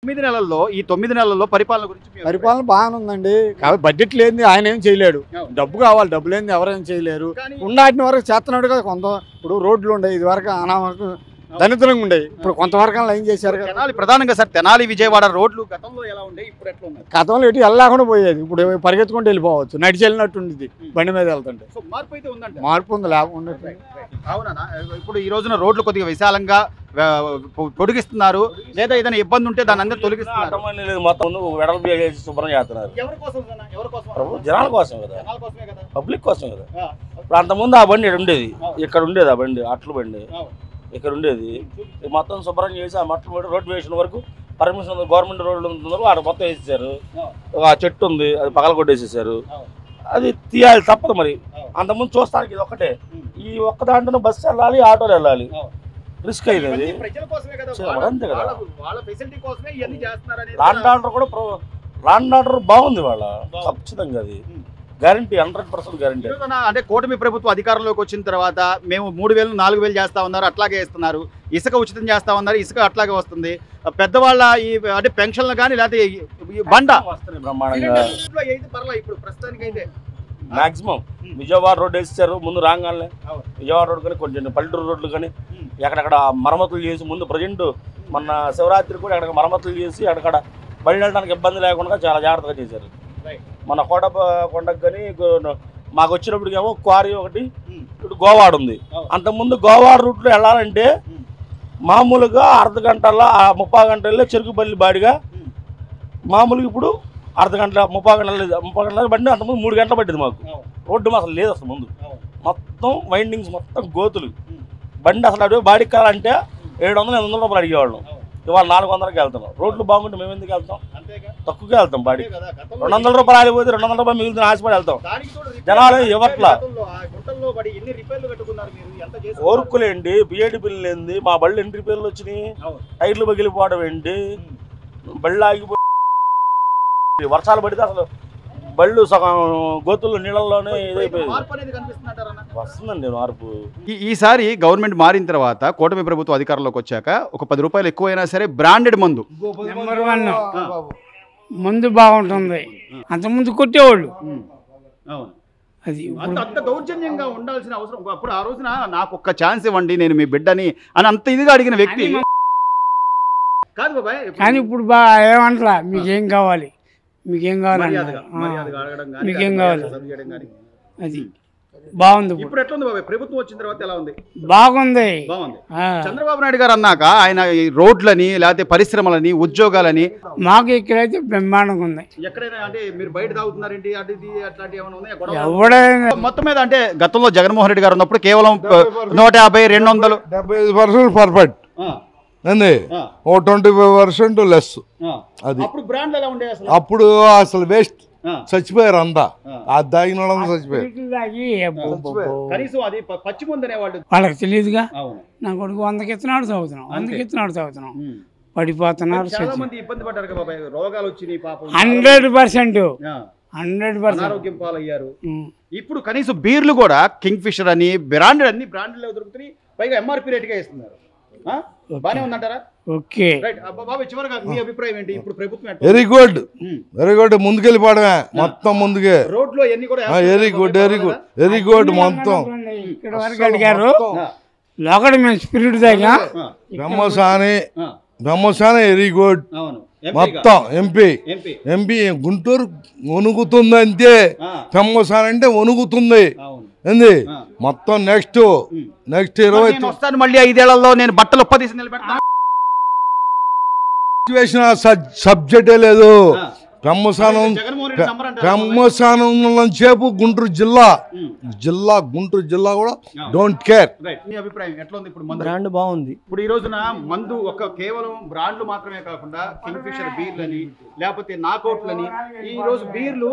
9 నెలల్లో ఈ 9 నెలల్లో పరిపాలన గురించి పరిపాలన బాగానే ఉందండి. కాబట్టి బడ్జెట్ లేనిది ఆయన ఏం చేయలేడు. డబ్బు కావాలి, డబ్బు లేనిది ఎవరేం చేయలేరు. ఉన్నాటిని వరకు చేస్తున్నాడు కదా. కొంత ఇప్పుడు రోడ్లు ఉండే ఇది వరకు అనామకు దళితులంగా ఉండేవి. ఇప్పుడు కొంతవరకు ఏం చేశారు కదా. తెనాలి ప్రధానంగా సార్, తెనాలి విజయవాడ రోడ్లు గతంలో ఎలా ఉండే, ఇప్పుడు ఎట్లా ఉన్నాయి? గతంలో ఎటు వెళ్ళకుండా పోయేది, ఇప్పుడు పరిగెత్తుకుంటూ వెళ్ళిపోవచ్చు. నడిచి వెళ్ళినట్టు ఉండేది బండి మీద వెళ్తుంటే. మార్పు అయితే ఉందంటే మార్పు ఉంది, లేకుండా అవునా? ఇప్పుడు ఈ రోజున రోడ్లు కొద్దిగా విశాలంగా పొడిగిస్తున్నారు, లేదా ఏదైనా ఇబ్బంది ఉంటే దాన్ని అందరూ తొలగిస్తున్నారు. మొత్తం వెడల్పు చేసి శుభ్రం చేస్తున్నారు. జనాల కోసం కదా, పబ్లిక్ కోసం కదా. ఇప్పుడు అంతకుముందు ఆ బండి ఉండేది, ఇక్కడ ఉండేది ఆ బండి, అట్ల బండి ఇక్కడ ఉండేది. మొత్తం శుభ్రం చేసి ఆ మట్ల రోడ్డు వేసిన వరకు పర్మిషన్ గవర్నమెంట్ రోడ్లు ఉంటున్నారు, ఆడ మొత్తం వేసేసారు. ఆ చెట్టు ఉంది, అది పగల కొట్టేసేసారు. అది తీయాలి, తప్పదు. మరి అంతకుముందు చూస్తానికి ఇది ఒక్కటే, ఈ ఒక్క దాంట్లో బస్సు వెళ్ళాలి, ఆటోలు వెళ్ళాలి, రిస్క్ అయినది. అంతే కదా. లాండ్ ఆర్డర్ కూడా లాండ్ ఆర్డర్ బాగుంది వాళ్ళ, ఖచ్చితంగా అది గ్యారంటీ, 100% గ్యారంటీ. అంటే కూటమి ప్రభుత్వం అధికారంలోకి వచ్చిన తర్వాత మేము 3000 4000 చేస్తా ఉన్నారు, అట్లాగే ఇస్తున్నారు. ఇసుక ఉచితం చేస్తా ఉన్నారు, ఇసుక అట్లాగే వస్తుంది. పెద్దవాళ్ళ ఈ అంటే పెన్షన్లు కానీ లేకపోతే బండ వస్తున్నాయి బ్రహ్మాండంగా. ఇప్పుడు ప్రస్తుతానికి అయితే మాక్సిమం విజయవాడ రోడ్డు వేసేసారు. ముందు రాగానే విజయవాడ రోడ్డు కానీ కొంచెం పల్లెటూరు రోడ్లు కానీ ఎక్కడెక్కడ మరమ్మతులు చేసి, ముందు ప్రజెంట్ మొన్న శివరాత్రి కూడా అక్కడ మరమ్మతులు చేసి అక్కడ బయట వెళ్ళడానికి ఇబ్బంది లేకుండా చాలా జాగ్రత్తగా చేశారు. మన కొండకు కానీ మాకు వచ్చినప్పటికేమో క్వారీ ఒకటి, ఇప్పుడు గోవాడ ఉంది. అంతకుముందు గోవాడ రూట్లో వెళ్ళాలంటే మామూలుగా అర్ధ గంటల 30 గంటల్లో చెరుకుపల్లి బాడిగా, మామూలుగా ఇప్పుడు అర్ధ గంటల 30 గంటల బండి. అంతకుముందు 3 గంటలు పట్టింది మాకు. రోడ్డు అసలు లేదు, అసలు ముందు మొత్తం వైండింగ్స్, మొత్తం గోతులు. బండి అసలు అటు బాడికి కావాలంటే 700-800 రూపాయలు అడిగేవాళ్ళం. ఇవాళ 400కి వెళ్తున్నాం. రోడ్లు బాగుంటే మేము ఎందుకు వెళ్తాం? తక్కువగా వెళ్తాం. బాడీ 200 రూపాయలు ఆగిపోతే 200 రూపాయలు మిగులుతున్న ఆశపడి వెళ్తాం. జనాలు ఇవ్వట్లా, ఓర్కులేండి. బిఏడి బిల్లు ఏంది, మా బళ్ళు ఎన్ని రిపేర్లు వచ్చినాయి, టైర్లు పగిలిపోవడం ఏంటి, బళ్ళు ఆగిపోయి వర్షాలు పడితే అసలు బళ్ళు సగం గోతుల్లో నీళ్ళల్లోనే ఇదైపోయింది. వస్తుందండి మార్పు. ఈసారి గవర్నమెంట్ మారిన తర్వాత కూటమి ప్రభుత్వం అధికారంలోకి వచ్చాక ఒక 10 రూపాయలు ఎక్కువైనా సరే బ్రాండెడ్ మందు నెంబర్ 1 మందు బాగుంటుంది. అంతకుముందు కొట్టేవాళ్ళు, అది అంత దౌర్జన్యంగా ఉండాల్సిన అవసరం. అప్పుడు ఆ రోజున నాకు ఒక్క ఛాన్స్ ఇవ్వండి, నేను మీ బిడ్డని అని అంత ఇదిగా అడిగిన వ్యక్తి కాదు బాబాయ్. కానీ ఇప్పుడు ఏమంటలా, మీకేం కావాలి, మీకేం కావాలి, మీకేం కావాలి, అది బాగుంది. ఇప్పుడు ఎట్లా ఉంది బాబాయ్? ప్రభుత్వం వచ్చిన తర్వాత ఎలా ఉంది? బాగుంది. చంద్రబాబు నాయుడు గారు అన్నాక ఆయన రోడ్లని, లేకపోతే పరిశ్రమలని, ఉద్యోగాలని, మాకు ఇక్కడైతే బ్రహ్మాండంగా ఉంది. ఎక్కడైనా అంటే మీరు బయట తాగుతున్నారేంటి, అట్లాంటివి ఏమైనా ఉన్నాయా? ఎవడైనా మొత్తం మీద అంటే గతంలో జగన్మోహన్ రెడ్డి గారు ఉన్నప్పుడు కేవలం 150, 200, 75% పర్ఫెక్ట్ అండి, ఓ 25% లెస్. అది అప్పుడు అసలు వేస్ట్, చచ్చిపోయారు అంతా. అది తాగిన వాళ్ళంతా చచ్చిపోయారు. వాళ్ళకి తెలియదుగా. నా కొడుకు 100కి ఇస్తున్నాడు చదువుతున్నాం, 100కి ఇస్తున్నాడు చదువుతున్నాం, పడిపోతున్నారు. 100% అనారోగ్యం పాలయ్యారు. ఇప్పుడు కనీసం బీర్లు కూడా కింగ్ ఫిషర్ అని బ్రాండెడ్, అన్ని బ్రాండెడ్ దొరుకుతున్నాయి, పైగా ఎంఆర్పీ రేట్ గా ఇస్తున్నారు. బానే ఉందంటారా? Okay. Very good, very good. ముందుకెళ్ళిపోవడమే మొత్తం, ముందుకే. రోడ్లో ఎన్ని కూడా very good, very good, very good. మొత్తం ఇక్కడ వరకు అడిగారు. లోకల్ మేము స్పిరిట్ దగ్గర బ్రహ్మసాని వెరీ గుడ్. మొత్తం ఎంపీ గుంటూరు వణుకుతుంది అంతే. బ్రహ్మసాని అంటే వణుకుతుంది ఏంది మొత్తం. నెక్స్ట్ 20 మళ్ళీ 5 ఏళ్లలో నేను బట్టలు ఉప్పదీసి నిలబెడతాను. సబ్జెక్టే లేదు. బ్రహ్మస్థానం సేపు గుంటూరు జిల్లా కూడా డోంట్ కేర్. మీ అభిప్రాయం ఎట్లా ఉంది? ఇప్పుడు బ్రాండ్ బాగుంది. ఇప్పుడు ఈ రోజున మందు ఒక కేవలం బ్రాండ్లు మాత్రమే కాకుండా కింగ్ ఫిషర్ బీర్లని, లేకపోతే నాకౌట్లని, ఈ రోజు బీర్లు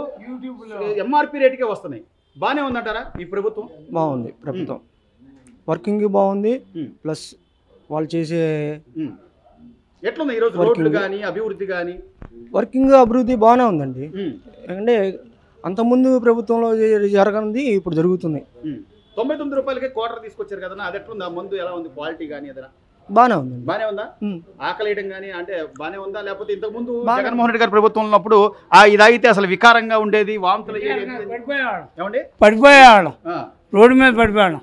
ఎంఆర్పీ రేటుకే వస్తున్నాయి. బానే ఉందంటారా ఈ ప్రభుత్వం? బాగుంది ప్రభుత్వం, వర్కింగ్ బాగుంది. ప్లస్ వాళ్ళు చేసే ఎట్లుంది ఈరోజు రోడ్లు కానీ అభివృద్ధి కానీ? వర్కింగ్ అభివృద్ధి బాగానే ఉందండి. అంటే అంతకుముందు ప్రభుత్వంలో జరగనిది ఇప్పుడు జరుగుతుంది. 99 రూపాయలకే క్వార్టర్ తీసుకొచ్చారు కదా, అది ఎట్లుంది? ఆ మందు ఎలా ఉంది, క్వాలిటీ కానీ ఏదైనా? బాగానే ఉంది. బానే ఉందా? ఉమ్. ఆకలి వేయడం కానీ అంటే బానే ఉందా? లేకపోతే ఇంతకు ముందు జగన్మోహన్ రెడ్డి గారి ప్రభుత్వం ఉన్నప్పుడు ఇది తాగితే అసలు వికారంగా ఉండేది, వాంతులు ఏమండి పడిపోయేవాళ్ళం, రోడ్డు మీద పడిపోయాడు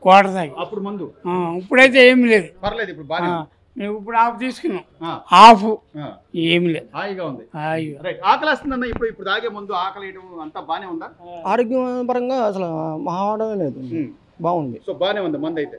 కోట తాగి. అప్పుడు ముందు ఇప్పుడైతే ఏమి లేదు, పర్లేదు, ఇప్పుడు బాగా మేము ఇప్పుడు ఆఫ్ తీసుకున్నాం, ఆఫ్ ఏమి లేదు, హాయిగా ఉంది. హాయిగా. రైట్. ఆకలి వస్తుందన్న ఇప్పుడు తాగే ముందు ఆకలి వేయడం అంతా బానే ఉందా? ఆరోగ్యపరంగా అసలు మహావడమే లేదు, బాగుంది. సో బానే ఉంది మంది అయితే.